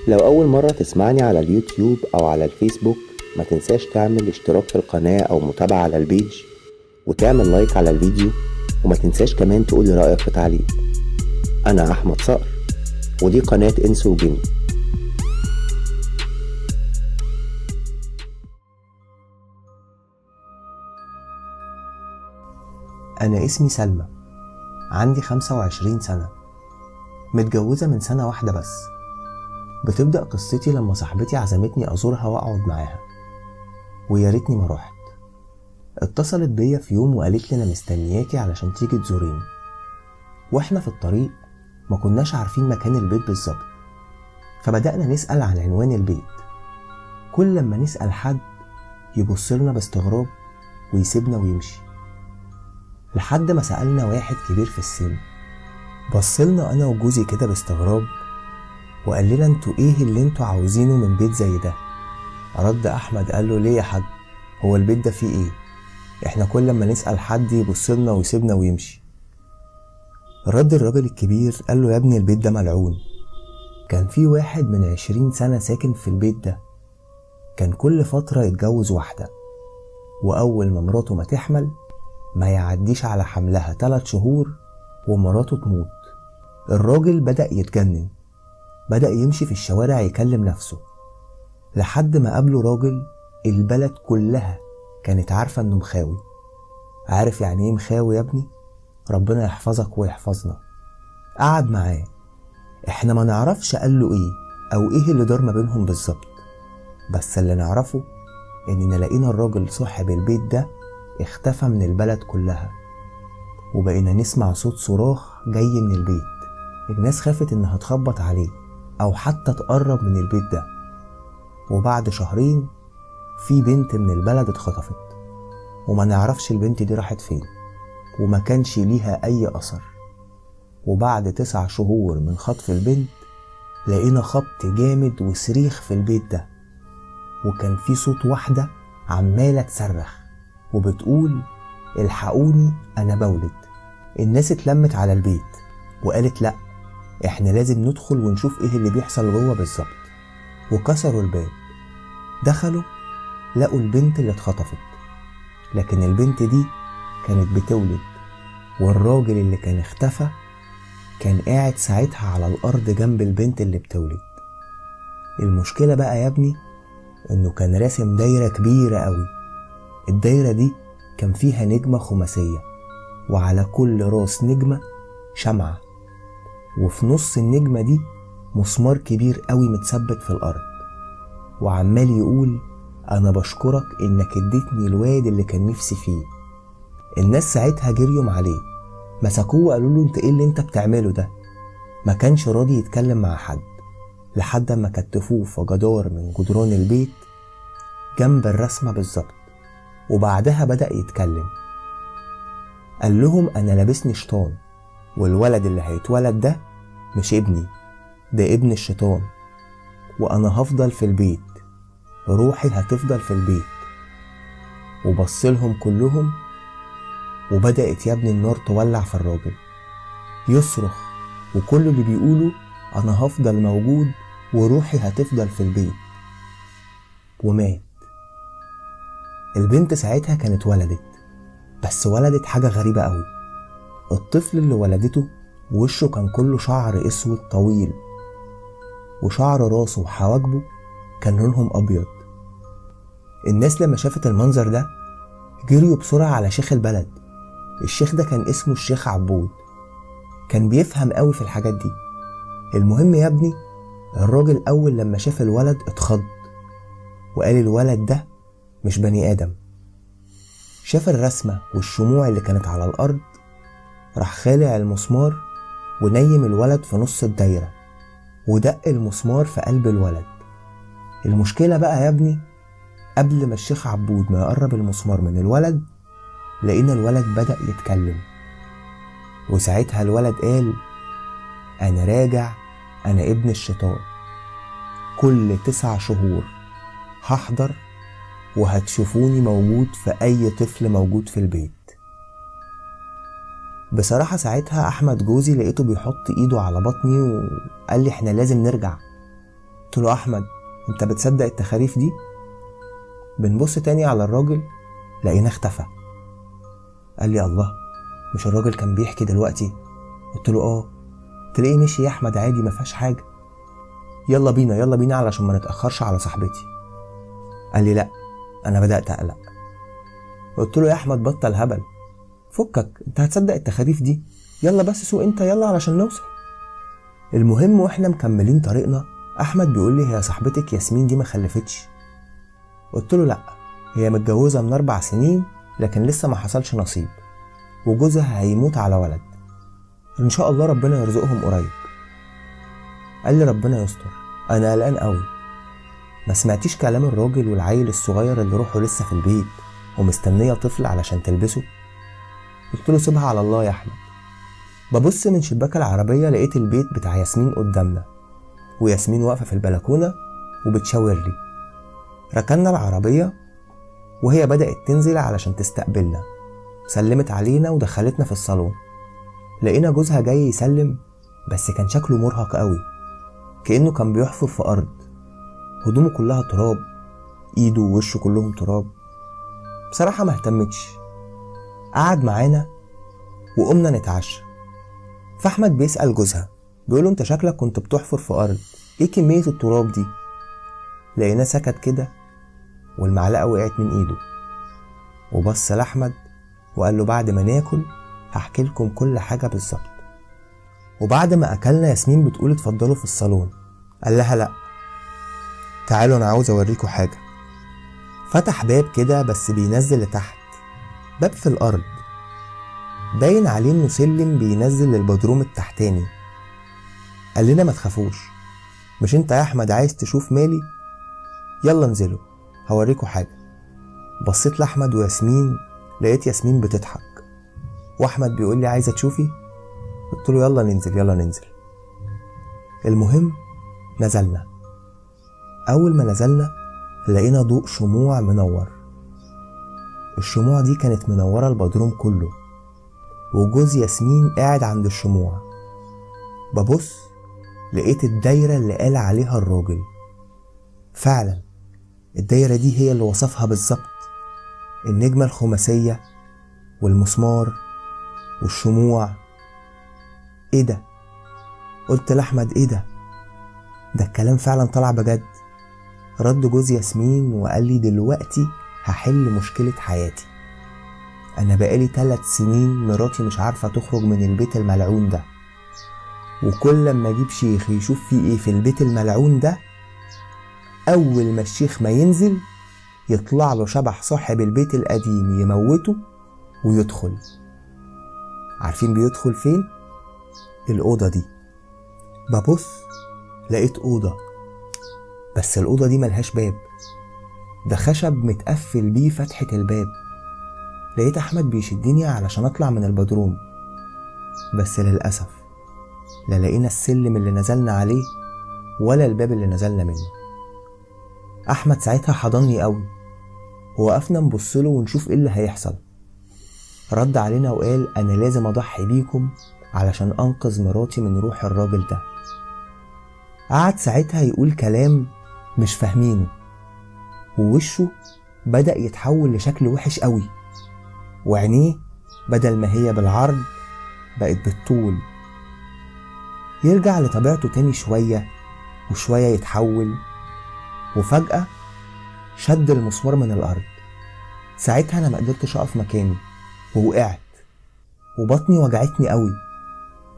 لو أول مرة تسمعني على اليوتيوب أو على الفيسبوك، ما تنساش تعمل اشتراك في القناة أو متابعة على البيج، وتعمل لايك على الفيديو، وما تنساش كمان تقولي رأيك في تعليق. أنا أحمد صقر، ودي قناة إنس وجن. أنا اسمي سلمى، عندي 25 سنة، متجوزة من سنة واحدة بس. بتبدأ قصتي لما صاحبتي عزمتني أزورها وأقعد معاها، ويا ريتني ما روحت. اتصلت بيا في يوم وقالت لي أنا مستنياكي علشان تيجي تزوريني. وإحنا في الطريق ما كناش عارفين مكان البيت بالظبط، فبدأنا نسأل عن عنوان البيت. كل لما نسأل حد يبصلنا باستغراب ويسيبنا ويمشي، لحد ما سألنا واحد كبير في السن، بصلنا أنا وجوزي كده باستغراب وقال لنا انتوا ايه اللي انتوا عاوزينه من بيت زي ده؟ رد أحمد قال له ليه يا حاج، هو البيت ده فيه ايه؟ احنا كل لما نسأل حد يبصلنا ويسيبنا ويمشي. رد الراجل الكبير قال له يا ابني البيت ده ملعون. كان في واحد من 20 سنة ساكن في البيت ده، كان كل فترة يتجوز واحدة، وأول ما مراته ما تحمل ما يعديش على حملها 3 شهور ومراته تموت. الراجل بدأ يتجنن، بدأ يمشي في الشوارع يكلم نفسه، لحد ما قابله راجل البلد كلها كانت عارفة انه مخاوي. عارف يعني ايه مخاوي يا ابني؟ ربنا يحفظك ويحفظنا. قعد معاه، احنا ما نعرفش قال له ايه او ايه اللي دار ما بينهم بالظبط، بس اللي نعرفه اننا لقينا الراجل صاحب البيت ده اختفى من البلد كلها، وبقينا نسمع صوت صراخ جاي من البيت. الناس خافت انها تخبط عليه او حتى تقرب من البيت ده. وبعد شهرين في بنت من البلد اتخطفت، وما نعرفش البنت دي راحت فين، وما كانش ليها اي اثر. وبعد 9 شهور من خطف البنت لقينا خبط جامد وصريخ في البيت ده، وكان في صوت واحدة عمالة تصرخ وبتقول الحقوني انا بولد. الناس اتلمت على البيت وقالت لا، احنا لازم ندخل ونشوف ايه اللي بيحصل جوه بالظبط. وكسروا الباب، دخلوا لقوا البنت اللي اتخطفت، لكن البنت دي كانت بتولد، والراجل اللي كان اختفى كان قاعد ساعتها على الارض جنب البنت اللي بتولد. المشكلة بقى يا ابني انه كان راسم دايرة كبيرة قوي. الدايرة دي كان فيها نجمة خماسية، وعلى كل راس نجمة شمعة، وفي نص النجمة دي مسمار كبير قوي متثبت في الارض، وعمال يقول انا بشكرك انك اديتني الواد اللي كان نفسي فيه. الناس ساعتها جريوا عليه، مسكوه وقالوا له انت ايه اللي انت بتعمله ده؟ ما كانش راضي يتكلم مع حد، لحد ما كتفوه في جدار من جدران البيت جنب الرسمة بالظبط. وبعدها بدأ يتكلم، قال لهم انا لابسني شيطان، والولد اللي هيتولد ده مش ابني، ده ابن الشيطان، وانا هفضل في البيت، روحي هتفضل في البيت. وبصلهم كلهم، وبدأت يا ابني النار تولع في الراجل، يصرخ وكل اللي بيقوله انا هفضل موجود وروحي هتفضل في البيت. ومات. البنت ساعتها كانت ولدت، بس ولدت حاجة غريبة قوي. الطفل اللي ولدته وشه كان كله شعر اسود طويل، وشعر راسه وحواجبه كان لونهم ابيض. الناس لما شافت المنظر ده جريوا بسرعة على شيخ البلد. الشيخ ده كان اسمه الشيخ عبود، كان بيفهم قوي في الحاجات دي. المهم يا ابني الراجل اول لما شاف الولد اتخض، وقال الولد ده مش بني ادم. شاف الرسمة والشموع اللي كانت على الارض، راح خالع المسمار ونيم الولد في نص الدايرة، ودق المسمار في قلب الولد. المشكلة بقى يا ابني قبل ما الشيخ عبود ما يقرب المسمار من الولد، لقينا الولد بدأ يتكلم. وساعتها الولد قال انا راجع، انا ابن الشيطان، كل 9 شهور هحضر وهتشوفوني موجود في اي طفل موجود في البيت. بصراحة ساعتها احمد جوزي لقيته بيحط ايده على بطني وقال لي احنا لازم نرجع. قلت له احمد انت بتصدق التخاريف دي؟ بنبص تاني على الراجل لقيناه اختفى. قال لي الله، مش الراجل كان بيحكي دلوقتي؟ قلت له اه. تلاقيه مشي يا احمد عادي ما فيهاش حاجه. يلا بينا يلا بينا علشان ما نتاخرش على صاحبتي. قال لي لا، انا بدات اقلق. قلت له يا احمد بطل هبل، فكك، انت هتصدق التخاريف دي؟ يلا بس سوق انت يلا علشان نوصل. المهم واحنا مكملين طريقنا احمد بيقول لي هي صاحبتك ياسمين دي ما خلفتش؟ قلت له لا، هي متجوزه من 4 سنين لكن لسه ما حصلش نصيب، وجوزها هيموت على ولد، ان شاء الله ربنا يرزقهم قريب. قال لي ربنا يستر، انا قلقان قوي. ما سمعتيش كلام الراجل والعيل الصغير اللي روحه لسه في البيت ومستنيه طفل علشان تلبسه؟ قلت له سيبها على الله يا احمد. ببص من شباك العربيه لقيت البيت بتاع ياسمين قدامنا، وياسمين واقفه في البلكونه وبتشاور لي. ركننا العربيه وهي بدات تنزل علشان تستقبلنا، سلمت علينا ودخلتنا في الصالون. لقينا جوزها جاي يسلم، بس كان شكله مرهق قوي، كأنه كان بيحفر في أرض، هدومه كلها تراب، ايده ووشه كلهم تراب. بصراحة ما اهتمتش. قعد معانا وقمنا نتعشى. فأحمد بيسأل جوزها بيقوله انت شكلك كنت بتحفر في أرض، ايه كمية التراب دي؟ لقيناه سكت كده والمعلقة وقعت من ايده، وبص لأحمد وقال له بعد ما ناكل هحكي لكم كل حاجة بالظبط. وبعد ما أكلنا ياسمين بتقول اتفضلوا في الصالون. قال لها لأ، تعالوا أنا عاوز أوريكم حاجة. فتح باب كده بس بينزل لتحت، باب في الأرض باين عليه إنه سلم بينزل للبدروم التحتاني. قال لنا ما تخافوش، مش انت يا أحمد عايز تشوف مالي؟ يلا انزلوا هوريكم حاجة. بصيت لأحمد وياسمين لقيت ياسمين بتضحك، وأحمد بيقول لي عايزة تشوفي؟ قلت له يلا ننزل يلا ننزل. المهم نزلنا. أول ما نزلنا لقينا ضوء شموع منور. الشموع دي كانت منورة البدروم كله، وجوز ياسمين قاعد عند الشموع. ببص لقيت الدايرة اللي قال عليها الراجل. فعلا الدايرة دي هي اللي وصفها بالظبط، النجمة الخماسية والمسمار والشموع. ايه ده؟ قلت لأحمد ايه ده؟ ده الكلام فعلا طلع بجد. رد جوز ياسمين وقال لي دلوقتي هحل مشكلة حياتي. انا بقالي 3 سنين مراتي مش عارفة تخرج من البيت الملعون ده، وكل لما اجيب شيخ يشوف فيه ايه في البيت الملعون ده، اول ما الشيخ ما ينزل يطلع له شبح صاحب البيت القديم يموته ويدخل. عارفين بيدخل فين؟ الأوضة دي. ببص لقيت أوضة، بس الأوضة دي ملهاش باب، ده خشب متقفل بيه فتحة الباب. لقيت أحمد بيشدني علشان أطلع من البدروم، بس للأسف لا لقينا السلم اللي نزلنا عليه ولا الباب اللي نزلنا منه. أحمد ساعتها حضني قوي، ووقفنا نبصله ونشوف ايه اللي هيحصل. رد علينا وقال أنا لازم أضحي بيكم علشان أنقذ مراتي من روح الراجل ده. قعد ساعتها يقول كلام مش فاهمينه، ووشه بدأ يتحول لشكل وحش قوي، وعينيه بدل ما هي بالعرض بقت بالطول. يرجع لطبيعته تاني شوية وشوية يتحول، وفجأة شد المسمار من الأرض. ساعتها أنا مقدرتش أقف مكاني ووقعت، وبطني وجعتني قوي،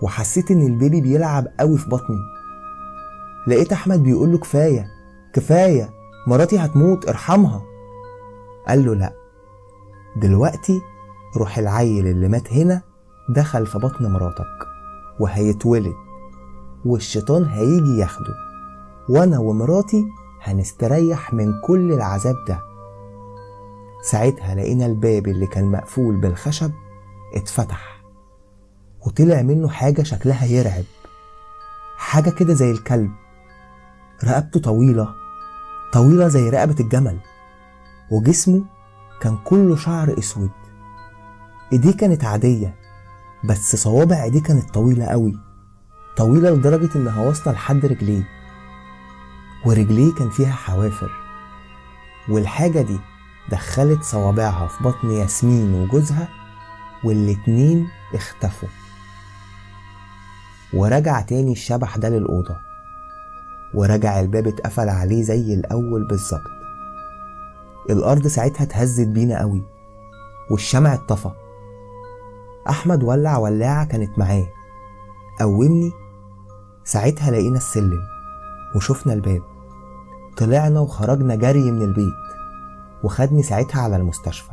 وحسيت إن البيبي بيلعب قوي في بطني. لقيت أحمد بيقوله كفاية كفاية، مراتي هتموت ارحمها. قال له لأ، دلوقتي روح العيل اللي مات هنا دخل في بطن مراتك وهيتولد، والشيطان هيجي ياخده، وانا ومراتي هنستريح من كل العذاب ده. ساعتها لقينا الباب اللي كان مقفول بالخشب اتفتح، وطلع منه حاجة شكلها يرعب، حاجة كده زي الكلب، رقبته طويلة زي رقبة الجمل، وجسمه كان كله شعر اسود. ايديه كانت عادية، بس صوابع ايديه كانت طويلة قوي، طويلة لدرجة انها واصلة لحد رجليه. ورجليه كان فيها حوافر، والحاجة دي دخلت صوابعها في بطن ياسمين وجوزها، والاتنين اختفوا. ورجع تاني الشبح ده للأوضة، ورجع الباب اتقفل عليه زي الأول بالظبط. الأرض ساعتها اتهزت بينا قوي، والشمع اتطفى. أحمد ولع ولاعة كانت معاه، قومني. ساعتها لقينا السلم وشفنا الباب، طلعنا وخرجنا جري من البيت، وخدني ساعتها على المستشفى،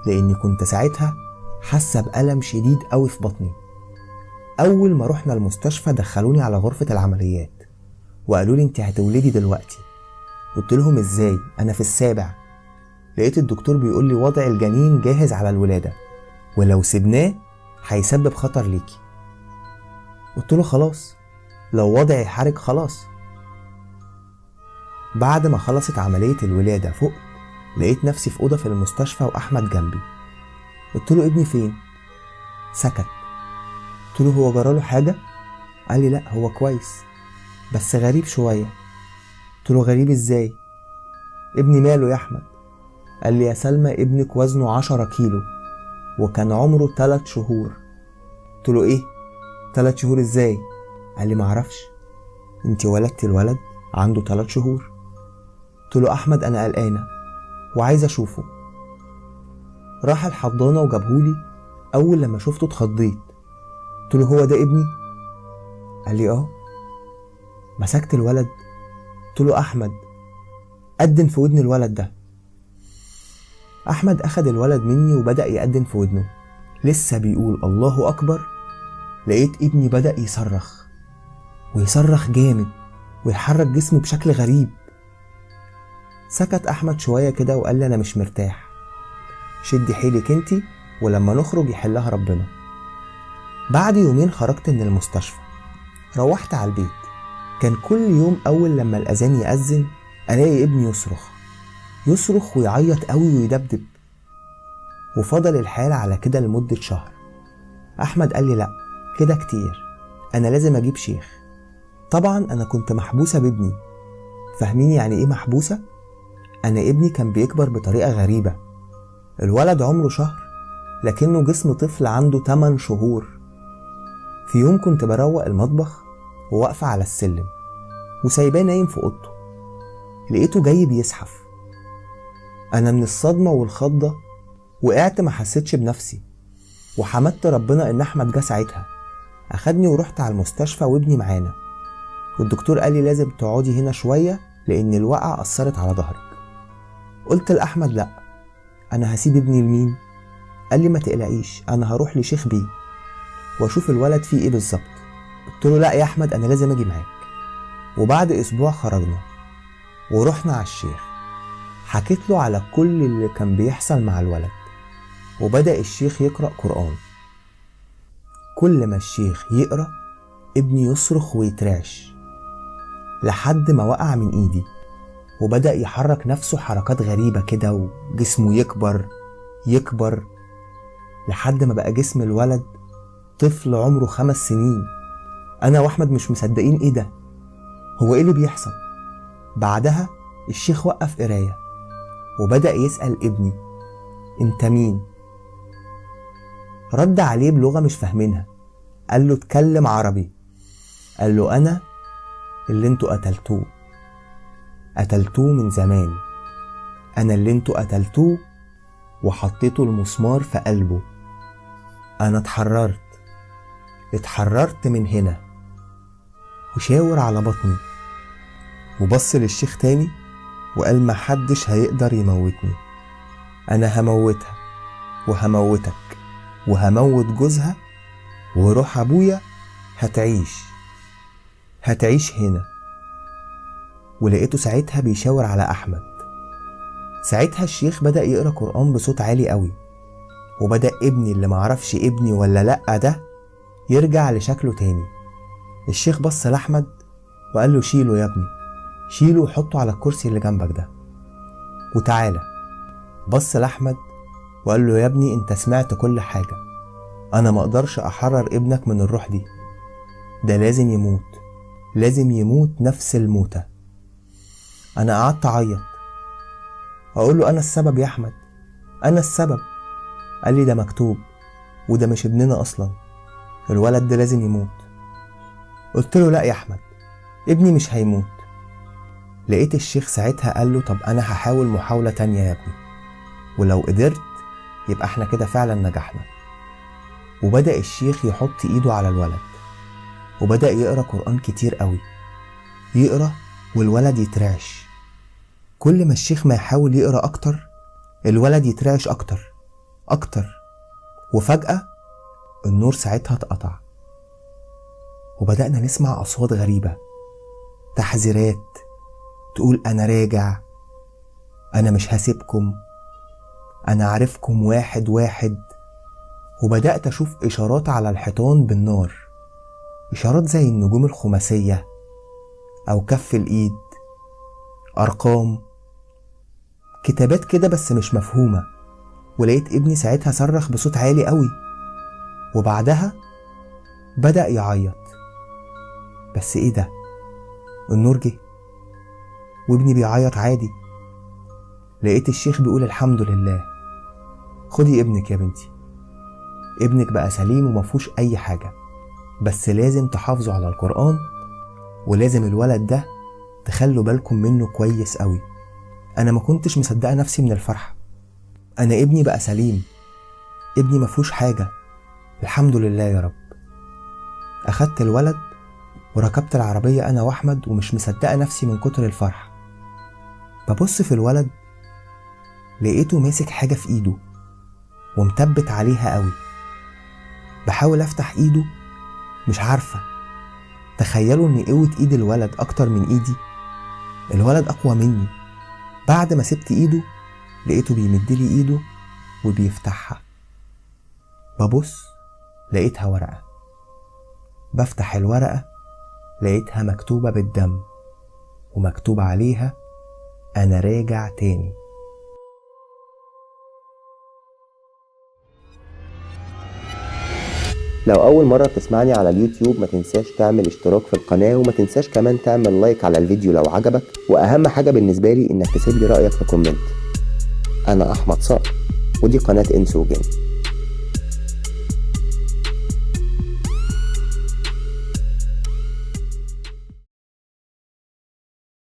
لأني كنت ساعتها حاسة بألم شديد قوي في بطني. أول ما رحنا المستشفى دخلوني على غرفة العمليات، وقالوا لي انت هتولدي دلوقتي. قلت لهم ازاي؟ أنا في السابع. لقيت الدكتور بيقول لي وضع الجنين جاهز على الولادة، ولو سبناه هيسبب خطر ليكي. قلت له خلاص، لو وضعي حرج خلاص. بعد ما خلصت عملية الولادة فوق، لقيت نفسي في أوضة في المستشفى وأحمد جنبي. قلت له ابني فين؟ سكت. قلت له هو جراله حاجة؟ قال لي لا هو كويس بس غريب شوية. قلت له غريب ازاي؟ ابني ماله يا أحمد؟ قال لي يا سلمى ابنك وزنه 10 كيلو وكان عمره 3 شهور. قلت له ايه 3 شهور ازاي؟ قال لي معرفش، انتي ولدتي الولد عنده 3 شهور. قلت له احمد انا قلقانه وعايزه اشوفه. راح الحضانه وجابهولي. اول لما شفته اتخضيت. قلت له هو ده ابني؟ قال لي اه. مسكت الولد قلت له احمد قدم في ودن الولد ده. احمد اخد الولد مني وبدأ يقدم في ودنه، لسه بيقول الله اكبر لقيت ابني بدأ يصرخ، ويصرخ جامد ويحرك جسمه بشكل غريب. سكت احمد شوية كده وقال لي انا مش مرتاح، شدي حيلك انتي ولما نخرج يحلها ربنا. بعد يومين خرجت من المستشفى، روحت على البيت. كان كل يوم اول لما الاذان يأذن الاقي ابني يصرخ ويعيط قوي ويدبدب، وفضل الحال على كده لمدة شهر. احمد قال لي لا كده كتير، انا لازم اجيب شيخ. طبعا انا كنت محبوسة بابني. فاهمين يعني ايه محبوسة؟ انا ابني كان بيكبر بطريقة غريبة. الولد عمره شهر لكنه جسم طفل عنده 8 شهور. في يوم كنت بروق المطبخ وواقفة على السلم وسايباه نايم في اوضته، لقيته جاي بيزحف. انا من الصدمة والخضة وقعت ما حسيتش بنفسي، وحمدت ربنا ان احمد جه ساعتها. اخدني ورحت على المستشفى وابني معانا، والدكتور قال لي لازم تقعدي هنا شوية لان الوقعة اثرت على ظهرك. قلت لاحمد لا انا هسيب ابني لمين؟ قال لي ما تقلقيش انا هروح لشيخ بيه واشوف الولد فيه ايه بالظبط. قلت له لا يا احمد انا لازم اجي معاك. وبعد اسبوع خرجنا ورحنا على الشيخ، حكيت له على كل اللي كان بيحصل مع الولد، وبدأ الشيخ يقرأ قرآن. كل ما الشيخ يقرأ ابني يصرخ ويترعش لحد ما وقع من ايدي، وبدأ يحرك نفسه حركات غريبة كده وجسمه يكبر لحد ما بقى جسم الولد طفل عمره 5 سنين. انا واحمد مش مصدقين ايه ده، هو ايه اللي بيحصل؟ بعدها الشيخ وقف قراية وبدأ يسأل ابني انت مين؟ رد عليه بلغة مش فاهمينها، قال له اتكلم عربي. قال له انا اللي انتوا قتلتوه من زمان، انا اللي انتوا قتلتوه وحطيتوا المسمار في قلبه. انا اتحررت من هنا. وشاور على بطني وبص للشيخ تاني وقال محدش هيقدر يموتني، انا هموتها وهموتك وهموت جوزها، وروح ابويا هتعيش هنا. ولقيته ساعتها بيشاور على احمد. ساعتها الشيخ بدأ يقرأ قرآن بصوت عالي قوي، وبدأ ابني اللي معرفش ابني ولا لأ ده يرجع لشكله تاني. الشيخ بص لأحمد وقال له شيله يا ابني، شيله وحطه على الكرسي اللي جنبك ده وتعالى. بص لأحمد وقال له يا ابني انت سمعت كل حاجة، انا ما اقدرش احرر ابنك من الروح دي، ده لازم يموت نفس الموتة. انا قعدت اعيط، اقول له انا السبب يا احمد، انا السبب. قال لي ده مكتوب، وده مش ابننا اصلا، الولد ده لازم يموت. قلت له لا يا احمد، ابني مش هيموت. لقيت الشيخ ساعتها قال له طب انا هحاول محاولة تانية يا ابني، ولو قدرت يبقى احنا كده فعلا نجحنا. وبدأ الشيخ يحط ايده على الولد، وبدأ يقرأ قرآن كتير قوي، يقرأ والولد يترعش. كل ما الشيخ ما يحاول يقرأ اكتر، الولد يترعش اكتر اكتر. وفجأة النور ساعتها اتقطع، وبدأنا نسمع أصوات غريبة، تحذيرات تقول أنا راجع، أنا مش هسيبكم، أنا عارفكم واحد واحد. وبدأت أشوف إشارات على الحيطان بالنار، إشارات زي النجوم الخماسية أو كف الإيد، أرقام، كتابات كده بس مش مفهومة. ولقيت ابني ساعتها صرخ بصوت عالي قوي، وبعدها بدأ يعيط. بس ايه ده؟ النور جه وابني بيعيط عادي. لقيت الشيخ بيقول الحمد لله، خدي ابنك يا بنتي، ابنك بقى سليم ومفهوش اي حاجة، بس لازم تحافظوا على القرآن، ولازم الولد ده تخلوا بالكم منه كويس قوي. انا ما كنتش مصدقة نفسي من الفرحة، انا ابني بقى سليم، ابني مفهوش حاجة، الحمد لله يا رب. اخدت الولد وركبت العربية انا واحمد، ومش مصدقة نفسي من كتر الفرحة. ببص في الولد، لقيته ماسك حاجة في ايده ومثبت عليها قوي. بحاول افتح ايده مش عارفة. تخيلوا ان قوة ايد الولد اكتر من ايدي، الولد اقوى مني. بعد ما سبت ايده لقيته بيمدلي ايده وبيفتحها. ببص لقيتها ورقة، بفتح الورقة لقيتها مكتوبة بالدم، ومكتوب عليها أنا راجع تاني. لو أول مرة بتسمعني على اليوتيوب ما تنساش تعمل اشتراك في القناة، وما تنساش كمان تعمل لايك على الفيديو لو عجبك، وأهم حاجة بالنسبة لي إنك تسيب لي رأيك في كومنت. أنا أحمد صقر، ودي قناة إنس وجن.